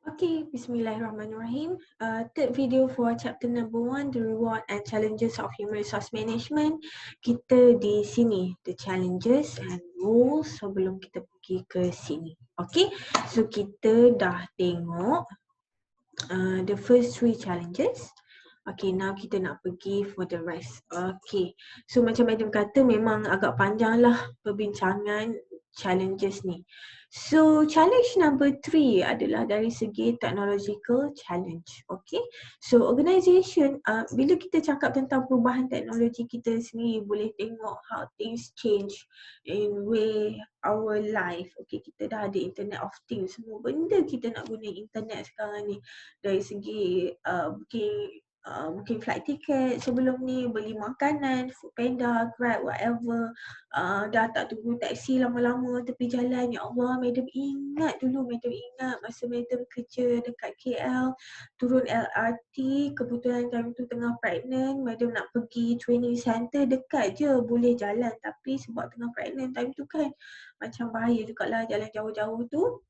Okay, Bismillahirrahmanirrahim. Third video for chapter number 1, the reward and challenges of human resource management. Kita di sini, the challenges and rules sebelum kita pergi ke sini. Okay, so kita dah tengok the first 3 challenges. Okay, now kita nak pergi for the rest. Okay, so macam Madam kata memang agak panjang lah perbincangan challenges ni. So challenge number 3 adalah dari segi technological challenge. Okay, so organisation, bila kita cakap tentang perubahan teknologi kita sendiri, boleh tengok how things change in way our life. Okay, kita dah ada internet of things, semua benda kita nak guna internet sekarang ni. Dari segi booking flight ticket sebelum ni, beli makanan, Foodpanda, Grab, whatever. Dah tak tunggu taksi lama-lama tepi jalan. Ya Allah, Madam ingat masa Madam kerja dekat KL, turun LRT, kebetulan time tu tengah pregnant, Madam nak pergi training center, dekat je boleh jalan, tapi sebab tengah pregnant time tu kan, macam bahaya jugalah jalan jauh-jauh tu.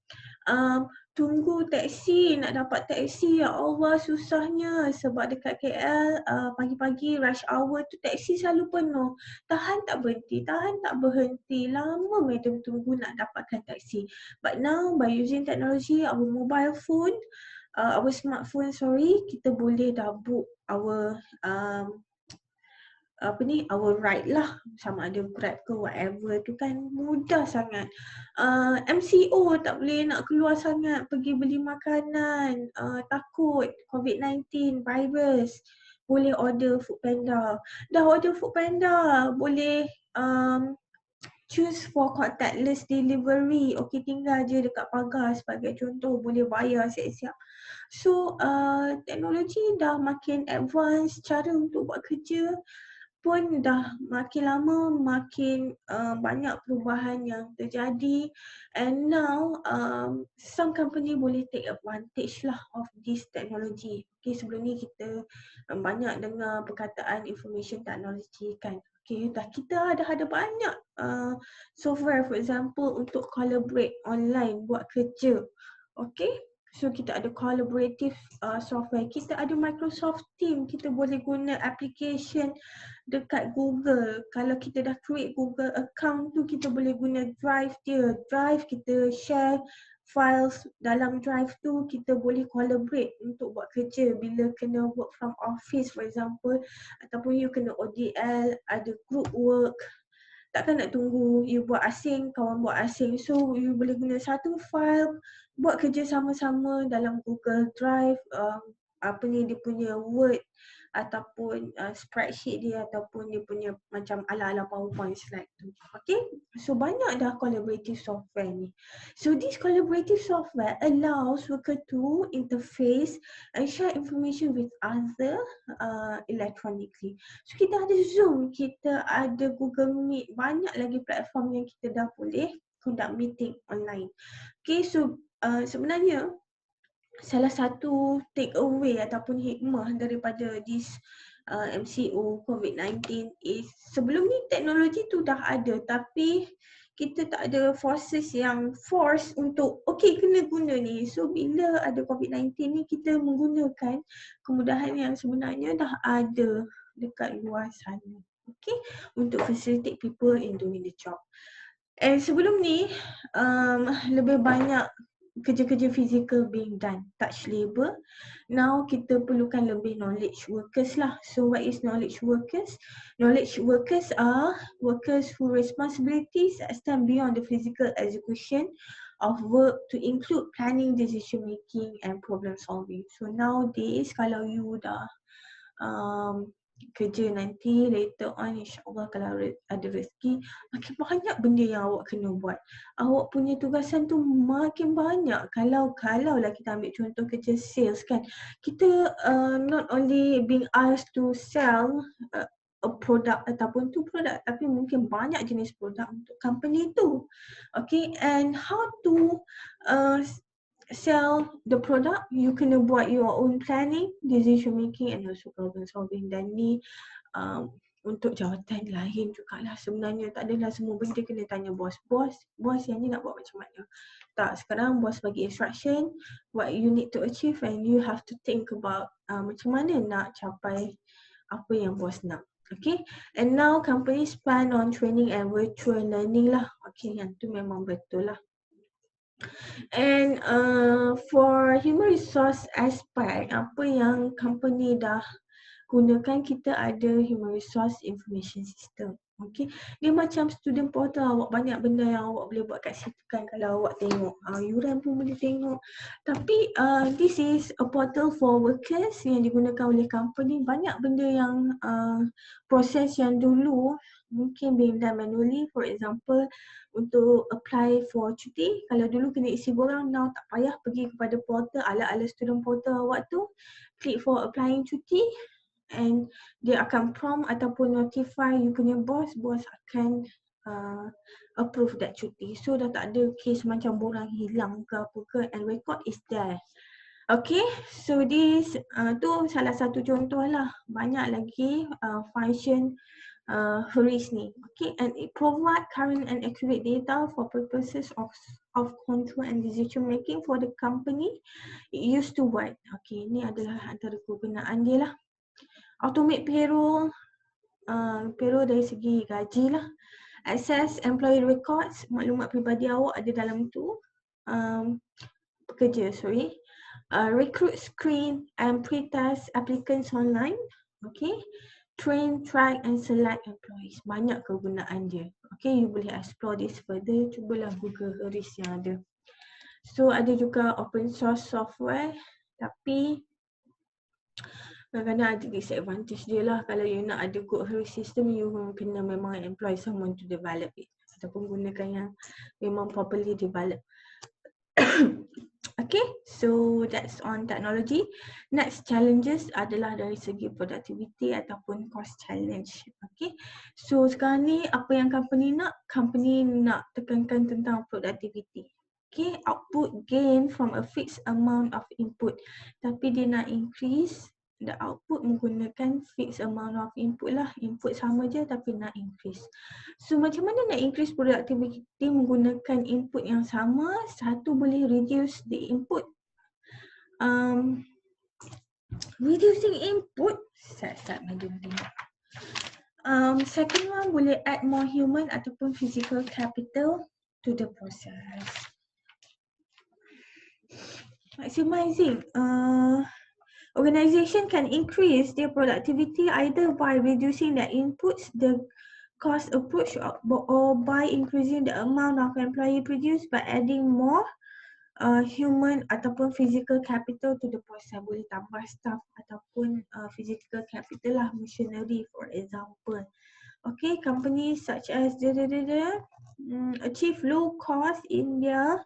Tunggu taksi, nak dapat taksi, ya Allah susahnya sebab dekat KL pagi-pagi rush hour tu taksi selalu penuh. Tahan tak berhenti, lama Madam tunggu nak dapatkan taksi. But now by using technology, our mobile phone, our smartphone, kita boleh dah book our our ride lah, sama ada Grab ke whatever tu kan, mudah sangat. MCO tak boleh nak keluar sangat pergi beli makanan, takut COVID-19 virus, boleh order Foodpanda. Dah order Foodpanda, boleh choose for contactless delivery. Okay, tinggal je dekat pagar sebagai contoh, boleh bayar siap-siap. So teknologi dah makin advance, cara untuk buat kerja pun dah makin lama makin banyak perubahan yang terjadi, and now some company boleh take advantage lah of this technology. Okay, sebelum ni kita banyak dengar perkataan information technology kan. Okay, kita ada banyak software, for example untuk collaborate online buat kerja. Okay, so kita ada collaborative software, kita ada Microsoft Team, kita boleh guna application dekat Google. Kalau kita dah create Google account tu, kita boleh guna Drive dia. Drive, kita share files dalam Drive tu, kita boleh collaborate untuk buat kerja. Bila kena work from office for example, ataupun you kena ODL, ada group work, takkan nak tunggu you buat asing, kawan buat asing. So you boleh guna satu file, buat kerja sama-sama dalam Google Drive, dia punya Word ataupun spreadsheet dia, ataupun dia punya macam ala-ala PowerPoint slide tu. Okay, so banyak dah collaborative software ni. So this collaborative software allows worker to interface and share information with other electronically. So kita ada Zoom, kita ada Google Meet, banyak lagi platform yang kita dah boleh conduct meeting online. Okay, so sebenarnya salah satu take away ataupun hikmah daripada this MCO COVID-19 is, sebelum ni teknologi tu dah ada tapi kita tak ada forces yang force untuk okay kena guna ni. So bila ada COVID-19 ni, kita menggunakan kemudahan yang sebenarnya dah ada dekat luar sana, okay, untuk facilitate people in doing the job. And sebelum ni lebih banyak kerja-kerja physical being done, touch labor. Now kita perlukan lebih knowledge workers lah. So what is knowledge workers? Knowledge workers are workers whose responsibilities extend beyond the physical execution of work to include planning, decision making and problem solving. So nowadays kalau you dah kerja nanti later on, insyaAllah kalau ada rezeki, makin banyak benda yang awak kena buat. Awak punya tugasan tu makin banyak. Kalau lah kita ambil contoh kerja sales kan, kita not only being asked to sell a product ataupun tu produk, tapi mungkin banyak jenis produk untuk company tu. Okay, and how to sell the product, you kena buat your own planning, decision making and also problem solving. Dan ni untuk jawatan lain jugalah. Sebenarnya tak adalah semua benda kena tanya bos. Bos yang ni nak buat macam mana. Tak, sekarang bos bagi instruction, what you need to achieve and you have to think about macam mana nak capai apa yang bos nak. Okay, and now company spend on training and virtual learning lah. Okay, yang tu memang betul lah. And for human resource aspect, apa yang company dah gunakan, kita ada human resource information system. Okay, dia macam student portal, awak banyak benda yang awak boleh buat kat situ kan. Kalau awak tengok yuran pun boleh tengok. Tapi this is a portal for workers yang digunakan oleh company. Banyak benda yang proses yang dulu mungkin being done manually. For example, untuk apply for cuti, kalau dulu kena isi borang, now tak payah pergi kepada portal, ala-ala student portal awak tu, click for applying cuti and dia akan prompt ataupun notify you punya boss akan approve that cuti. So dah tak ada case macam borang hilang ke apa ke, and record is there. Okay, so this tu salah satu contoh lah. Banyak lagi function HERIS ni. Okay, and it provide current and accurate data for purposes of control and decision making for the company. It used to what? Okay, ni adalah antara kegunaan dia lah. Automate payroll, payroll dari segi gaji lah. Access employee records, maklumat peribadi awak ada dalam tu. Pekerja, sorry. Recruit, screen and pre-test applicants online. Okay. Train, track and select employees. Banyak kegunaan dia. Okay, you boleh explore this further. Cubalah Google HERIS yang ada. So ada juga open source software, tapi kadang-kadang ada disadvantage dia lah. Kalau you nak ada good HERIS system, you kena memang employ someone to develop it. Ataupun gunakan yang memang properly develop. Okay, so that's on technology. Next challenges adalah dari segi productivity ataupun cost challenge. Okay, so sekarang ni apa yang company nak? Company nak tekankan tentang productivity. Okay, output gain from a fixed amount of input. Tapi dia nak increase the output menggunakan fixed amount of input lah. Input sama je tapi nak increase. So macam mana nak increase productivity menggunakan input yang sama? Satu, boleh reduce the input. Reducing input, start maju tengok. Second one, boleh add more human ataupun physical capital to the process. Maximizing. Organization can increase their productivity either by reducing their inputs, the cost approach, or by increasing the amount of employee produced by adding more human ataupun physical capital to the process. Boleh tambah staff ataupun physical capital lah, machinery for example. Okay, companies such as achieve low cost in their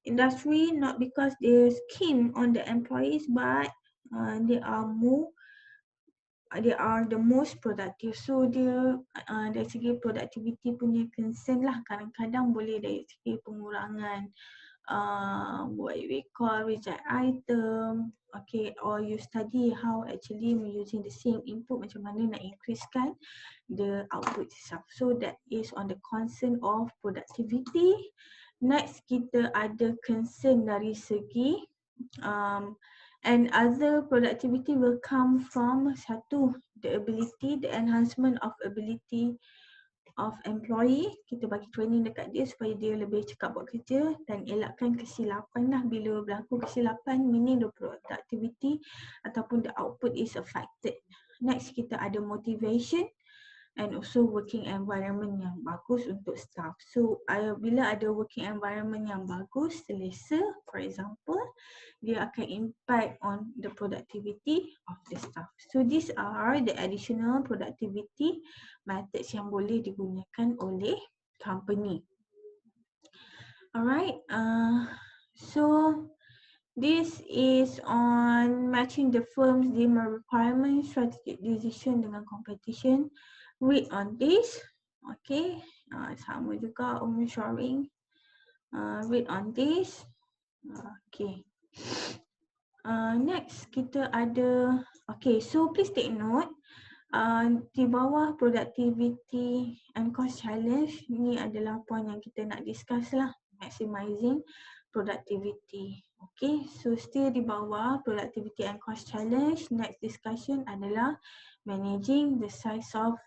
industry not because they're keen on the employees, but they are the most productive. So dia dari segi productivity punya concern lah, kadang-kadang boleh dari segi pengurangan what we call reject item. Okay, or you study how actually using the same input macam mana nak increasekan the output itself. So that is on the concern of productivity. Next, kita ada concern dari segi and other productivity will come from satu, the ability, the enhancement of ability of employee. Kita bagi training dekat dia supaya dia lebih cepat buat kerja dan elakkan kesilapan lah. Bila berlaku kesilapan, meaning the productivity ataupun the output is affected. Next, kita ada motivation and also working environment yang bagus untuk staff. So bila ada working environment yang bagus, selesa, for example, dia akan impact on the productivity of the staff. So these are the additional productivity methods yang boleh digunakan oleh company. Alright, so this is on matching the firm's demand requirement, strategic decision dengan competition. Read on this. Okay, sama juga onshoring. Read on this. Okay. Next kita ada, okay, so please take note. Di bawah productivity and cost challenge, ni adalah point yang kita nak discuss lah, maximizing productivity. Okay, so still di bawah productivity and cost challenge, next discussion adalah managing the size of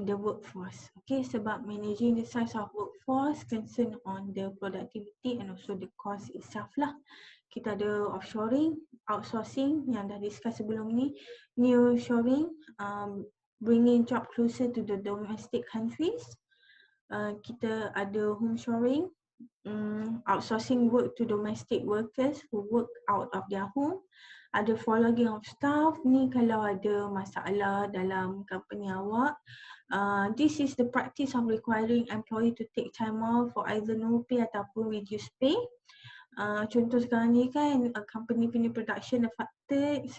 the workforce. Okay, sebab managing the size of workforce concern on the productivity and also the cost itself lah. Kita ada offshoring, outsourcing yang dah discuss sebelum ni, nearshoring, bringing job closer to the domestic countries. Kita ada homeshoring, outsourcing work to domestic workers who work out of their home. Ada furloughing of staff, ni kalau ada masalah dalam company awak. This is the practice of requiring employee to take time off for either no pay ataupun reduced pay. Contoh sekarang ni kan, company punya production affected,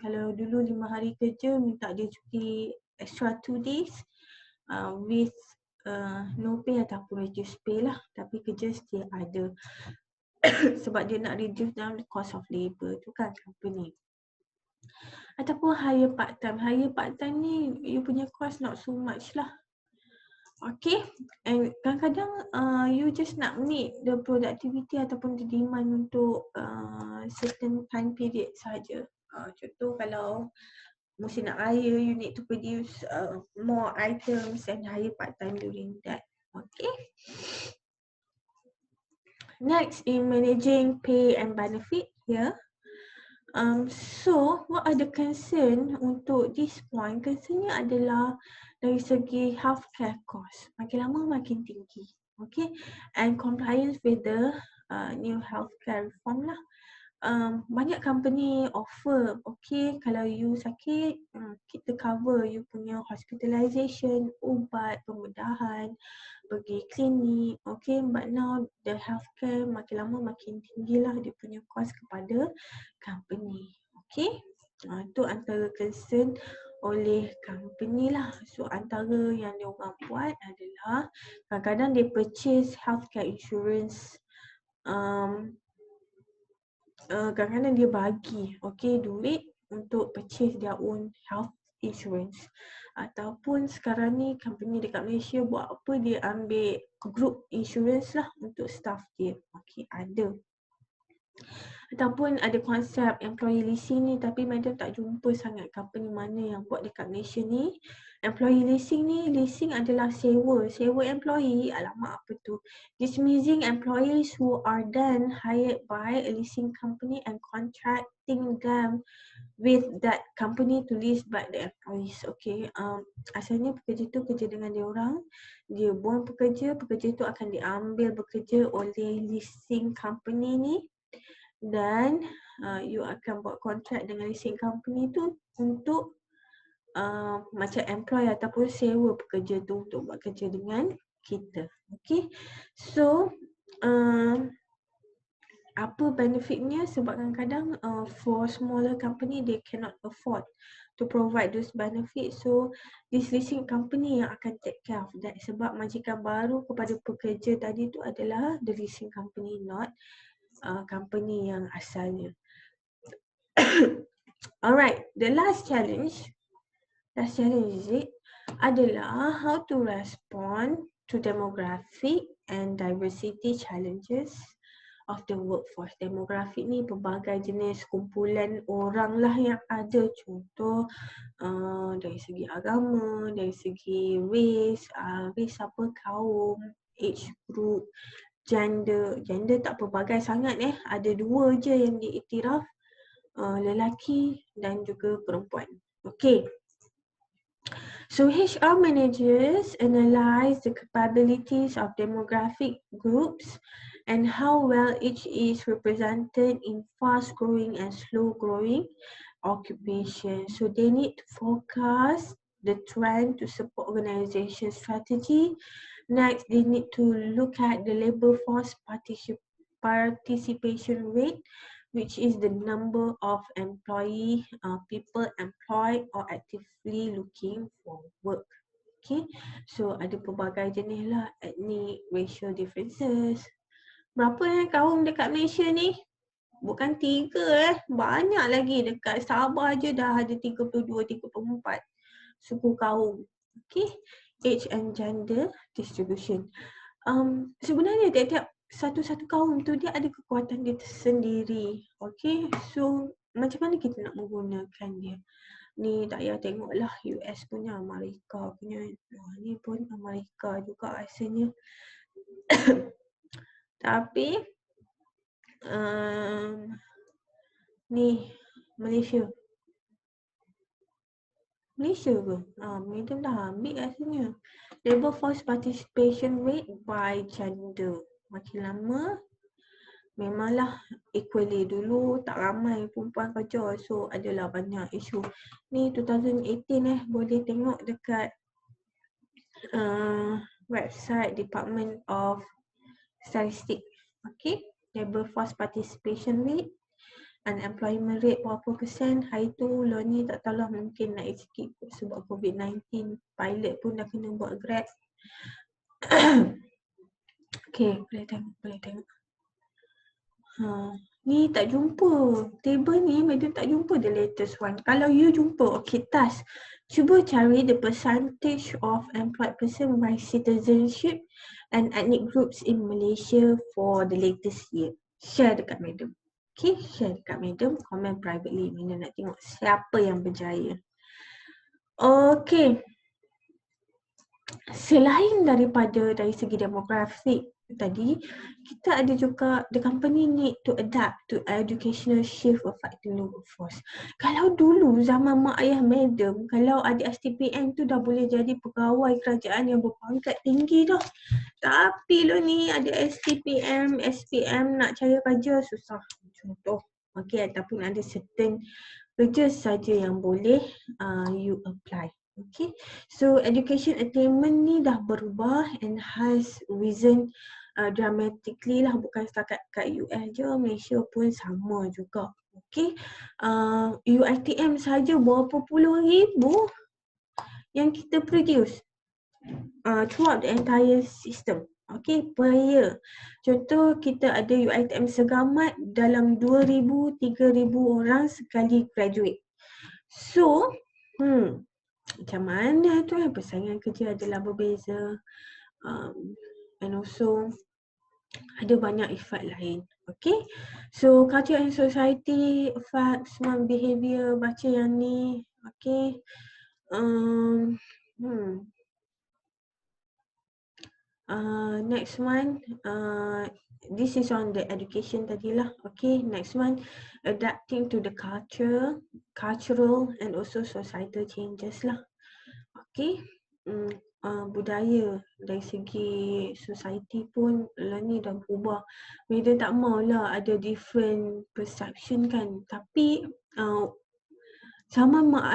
kalau dulu 5 hari kerja minta dia cuti extra 2 days with no pay ataupun reduced pay lah, tapi kerja still ada sebab dia nak reduce down the cost of labour tu kan company. Ataupun hire part time ni you punya cost not so much lah. Okay, and kadang-kadang you just nak meet the productivity ataupun the demand untuk certain time period saja. Contoh kalau mesti nak hire, you need to produce more items and hire part time during that. Okay. Next, in managing pay and benefit here. So what are the concern untuk this point? Concernnya adalah dari segi healthcare cost, makin lama makin tinggi, okay, and compliance with the new healthcare reform lah. Banyak company offer, okay, kalau you sakit, kita cover you punya hospitalization, ubat, pembedahan, pergi klinik, okay, but now the healthcare makin lama makin tinggi lah dia punya cost kepada company, okay. Itu antara concern oleh company lah. So antara yang diorang buat adalah kadang-kadang they purchase healthcare insurance, kadang-kadang dia bagi duit untuk purchase their own health insurance. Ataupun sekarang ni company dekat Malaysia buat apa, dia ambil group insurance lah untuk staff dia. Okay, ada. Ataupun ada konsep employee leasing ni, tapi madam tak jumpa sangat company mana yang buat dekat Malaysia ni. Employee leasing ni, leasing adalah sewa employee. Alamak, apa tu? Dismissing employees who are then hired by a leasing company and contracting them with that company to lease back the employees. Okay, asalnya pekerja tu kerja dengan dia orang, dia buang pekerja tu akan diambil bekerja oleh leasing company ni, dan you akan buat kontrak dengan leasing company tu untuk macam employ ataupun sewa pekerja tu untuk buat kerja dengan kita. Okay, so apa benefitnya? Sebab kadang-kadang for smaller company they cannot afford to provide those benefits, so this leasing company yang akan take care of that. Sebab majikan baru kepada pekerja tadi tu adalah the leasing company, not company yang asalnya. Alright, the last challenge is it, adalah how to respond to demographic and diversity challenges of the workforce. Demographic ni pelbagai jenis kumpulan orang lah yang ada. Contoh dari segi agama, dari segi race, kaum, age group, gender tak pelbagai sangat ada 2 je yang diiktiraf, lelaki dan juga perempuan. Okay. So HR managers analyze the capabilities of demographic groups and how well each is represented in fast growing and slow growing occupations. So they need to forecast the trend to support organization strategy. Next, they need to look at the labor force participation rate, which is the number of people employed or actively looking for work. Okay, so ada pelbagai jenis lah, ethnic, racial differences. Berapa kaum dekat Malaysia ni? Bukan 3 banyak lagi. Dekat Sabah je dah ada 32, 34 suku kaum. Okay, age and gender distribution. Sebenarnya tiap-tiap satu-satu kaum tu dia ada kekuatan dia sendiri. Okay, so macam mana kita nak menggunakan dia? Ni tak payah tengoklah US punya, Amerika punya. Ni pun Amerika juga rasanya. Tapi ni Malaysia. Malaysia ke? Medium dah ambil rasanya. Labour force participation rate by gender. Makin lama memanglah equally, dulu tak ramai perempuan kerja, so adalah banyak isu. Ni 2018 boleh tengok dekat website Department of Statistics. Okay, labour force participation rate, unemployment rate berapa persen. Hari tu ni tak tahulah, mungkin naik sikit sebab COVID-19. Pilot pun dah kena buat Grab. Okay, boleh tengok. Ni tak jumpa. Table ni Madam tak jumpa the latest one. Kalau you jumpa, okay, task. Cuba cari the percentage of employed person by citizenship and ethnic groups in Malaysia for the latest year. Share dekat Madam. Okay, share dekat Madam. Comment privately. Madam nak tengok siapa yang berjaya. Okay. Selain daripada dari segi demografik tadi, kita ada juga the company need to adapt to educational shift affecting the workforce. Kalau dulu zaman mak ayah madam, kalau ada STPM tu dah boleh jadi pegawai kerajaan yang berpangkat tinggi dah. Tapi ni ada STPM, SPM nak cari kerja susah. Contoh, okay, ataupun ada certain kerja saja yang boleh you apply. Okay, so education attainment ni dah berubah and has risen dramatically lah, bukan setakat kat US je, Malaysia pun sama juga. Okay, UiTM saja berapa puluh ribu yang kita produce throughout the entire system. Okay, per year. Contoh kita ada UiTM Segamat dalam 2,000, 3,000 orang sekali graduate. So, macam mana tu persaingan kerja adalah berbeza, and also ada banyak efek lain. Okay, so culture and society affect smart behavior, baca yang ni. Okay, next one, this is on the education tadilah. Okay, next one, adapting to the cultural and also societal changes lah. Okay, budaya dari segi society pun ni dah berubah. Mereka tak maulah ada different perception kan. Tapi sama mak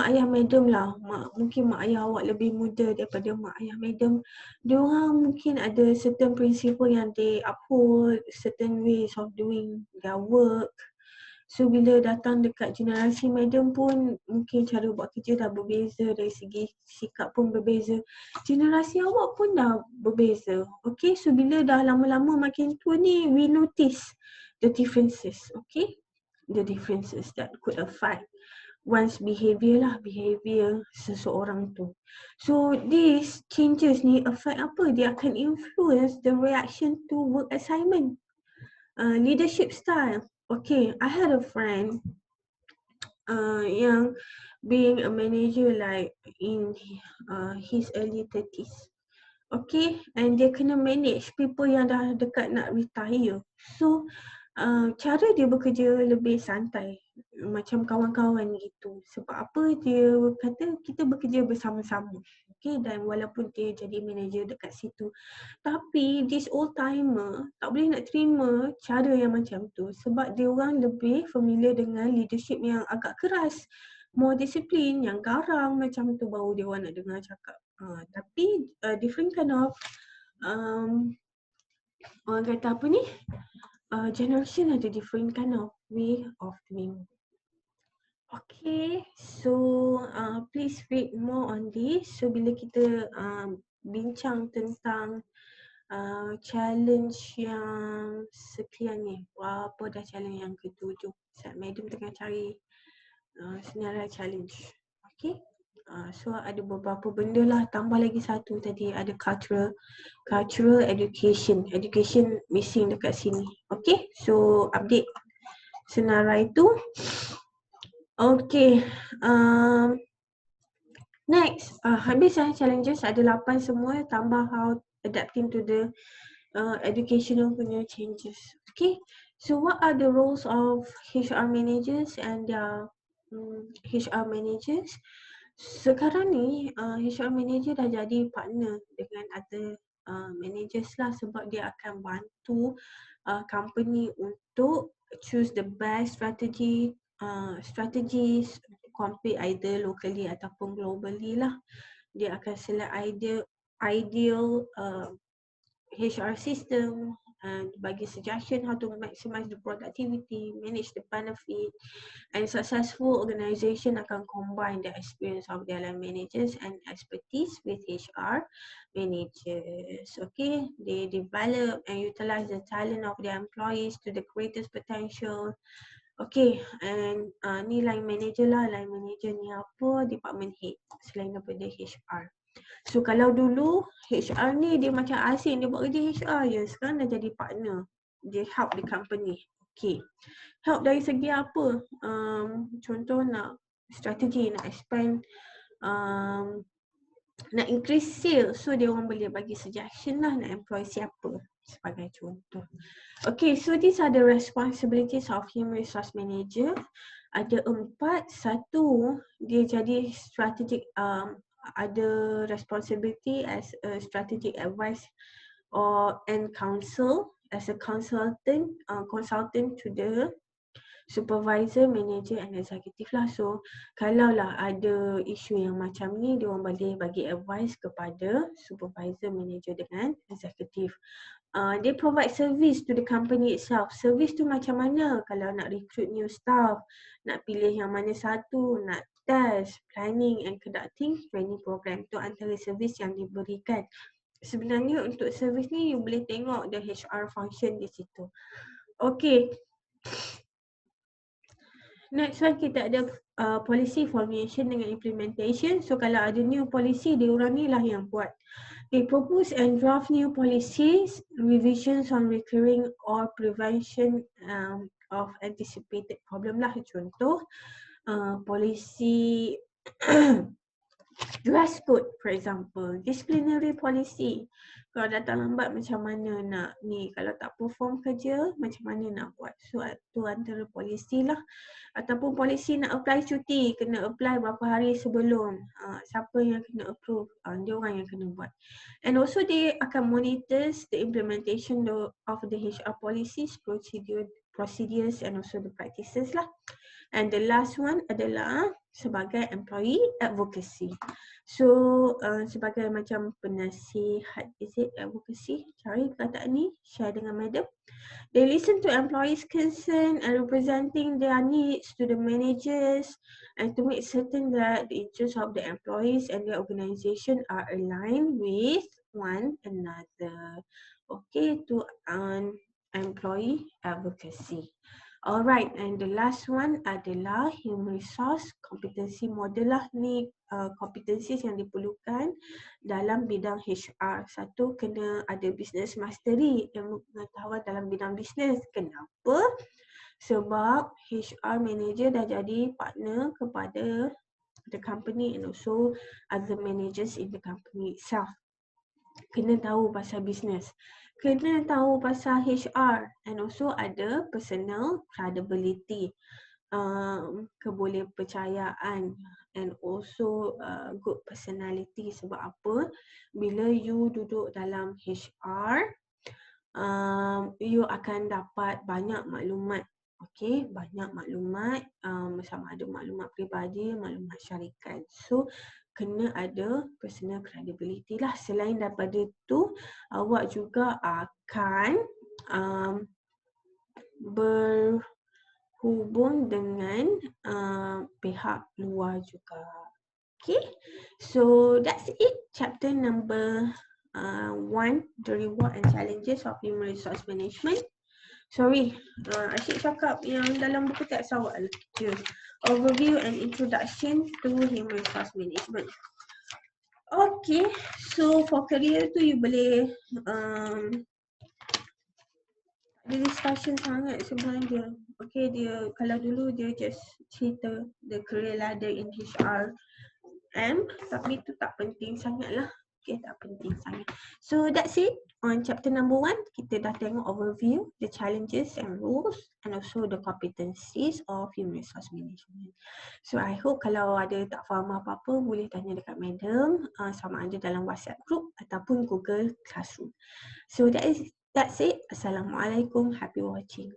ayah madam lah. Mungkin mak ayah awak lebih muda daripada mak ayah madam. Diorang mungkin ada certain principle yang they uphold, certain ways of doing their work. So bila datang dekat generasi madam pun mungkin cara buat kerja dah berbeza, dari segi sikap pun berbeza. Generasi awak pun dah berbeza. Okay, so bila dah lama-lama makin tua ni, we notice the differences. Okay, the differences that could affect one's behavior seseorang tu. So these changes ni affect apa? Dia akan influence the reaction to work assignment, leadership style. Okay, I had a friend yang being a manager like in his early 30s. Okay, and dia kena manage people yang dah dekat nak retire. So cara dia bekerja lebih santai, macam kawan-kawan gitu. Sebab apa? Dia kata kita bekerja bersama-sama. Okay, dan walaupun dia jadi manager dekat situ, tapi this old timer tak boleh nak terima cara yang macam tu, sebab dia orang lebih familiar dengan leadership yang agak keras, more disiplin, yang garang macam tu, baru dia orang nak dengar cakap. Tapi different kind of orang kata apa ni, generation ada different kind of way of doing. Okay, so please read more on this. So bila kita bincang tentang challenge yang sekian ni. Apa dah challenge yang ketujuh. Madam tengah cari senarai challenge. Okay. So ada beberapa benda lah, tambah lagi satu tadi, ada cultural education missing dekat sini. Okay, so update senarai tu. Okay, next, habis challenges ada 8 semua, tambah how adapting to the educational punya changes. Okay, so what are the roles of HR managers and their HR managers? Sekarang ni HR manager dah jadi partner dengan other managers lah, sebab dia akan bantu company untuk choose the best strategies compete either locally ataupun globally lah. Dia akan select ideal HR system and bagi suggestion how to maximize the productivity, manage the benefit, and successful organisation akan combine the experience of their line managers and expertise with HR managers. Okay, they develop and utilize the talent of their employees to the greatest potential. Okay, and ni line manager lah. Line manager ni apa? Department head selain daripada HR. So kalau dulu HR ni dia macam asing, dia buat kerja HR je. Sekarang dah jadi partner. Dia help the company. Okay. Help dari segi apa? Contoh nak strategi, nak expand, nak increase sales. So dia orang boleh bagi suggestion lah nak employ siapa sebagai contoh. Okay, so these are the responsibilities of human resource manager. Ada 4. Satu, dia jadi strategic, ada responsibility as a strategic advice and counsel, as a consultant to the supervisor, manager and executive lah. So kalau lah ada isu yang macam ni, dia orang boleh bagi advice kepada supervisor, manager dengan executive. They provide service to the company itself. Service tu macam mana? Kalau nak recruit new staff, nak pilih yang mana satu, nak test, planning and conducting training program, tu antara servis yang diberikan. Sebenarnya untuk servis ni you boleh tengok the HR function di situ. Okay. Next one, kita ada policy formulation dengan implementation. So kalau ada new policy, dia orang ni lah yang buat. They propose and draft new policies, revisions on recurring or prevention of anticipated problem lah. Contoh, policy dress code, for example, disciplinary policy. Kalau datang lambat macam mana nak ni, kalau tak perform kerja macam mana nak buat. So tu antara polisi lah. Ataupun polisi nak apply cuti, kena apply berapa hari sebelum, siapa yang kena approve, dia orang yang kena buat. And also they akan monitor the implementation of the HR policies, procedures and also the practices lah. And the last one adalah sebagai employee advocacy. So sebagai macam penasihat, is it advocacy? Cari perkataan ni, share dengan madam. They listen to employees' concern and representing their needs to the managers and to make certain that the interests of the employees and their organisation are aligned with one another. Okay, to employee advocacy. Alright, and the last one adalah human resource competency model lah. Ni competencies yang diperlukan dalam bidang HR. Satu, kena ada business mastery, ilmu pengetahuan dalam bidang bisnes. Kenapa? Sebab HR manager dah jadi partner kepada the company and also other managers in the company itself. Kena tahu pasal bisnes, kena tahu pasal HR and also ada personal credibility, kebolehpercayaan and also good personality. Sebab apa? Bila you duduk dalam HR, you akan dapat banyak maklumat. Okay, banyak maklumat, sama ada maklumat peribadi, maklumat syarikat. So kena ada personal credibility lah. Selain daripada itu, awak juga akan berhubung dengan pihak luar juga. Okay, so that's it. Chapter number 1, the reward and challenges of human resource management. Sorry, asyik cakap yang dalam buku teks awal je. Overview and introduction to human resource management. Okay, so for career tu you boleh ada discussion sangat sebenarnya. Okay, dia kalau dulu dia just cerita the career ladder in HRM, tapi tu tak penting sangat lah. Okay, tak penting sangat. So that's it on chapter number 1. Kita dah tengok overview, the challenges and rules and also the competencies of human resource management. So I hope kalau ada tak faham apa-apa boleh tanya dekat madam, sama ada dalam WhatsApp group ataupun Google Classroom. So that's it. Assalamualaikum. Happy watching.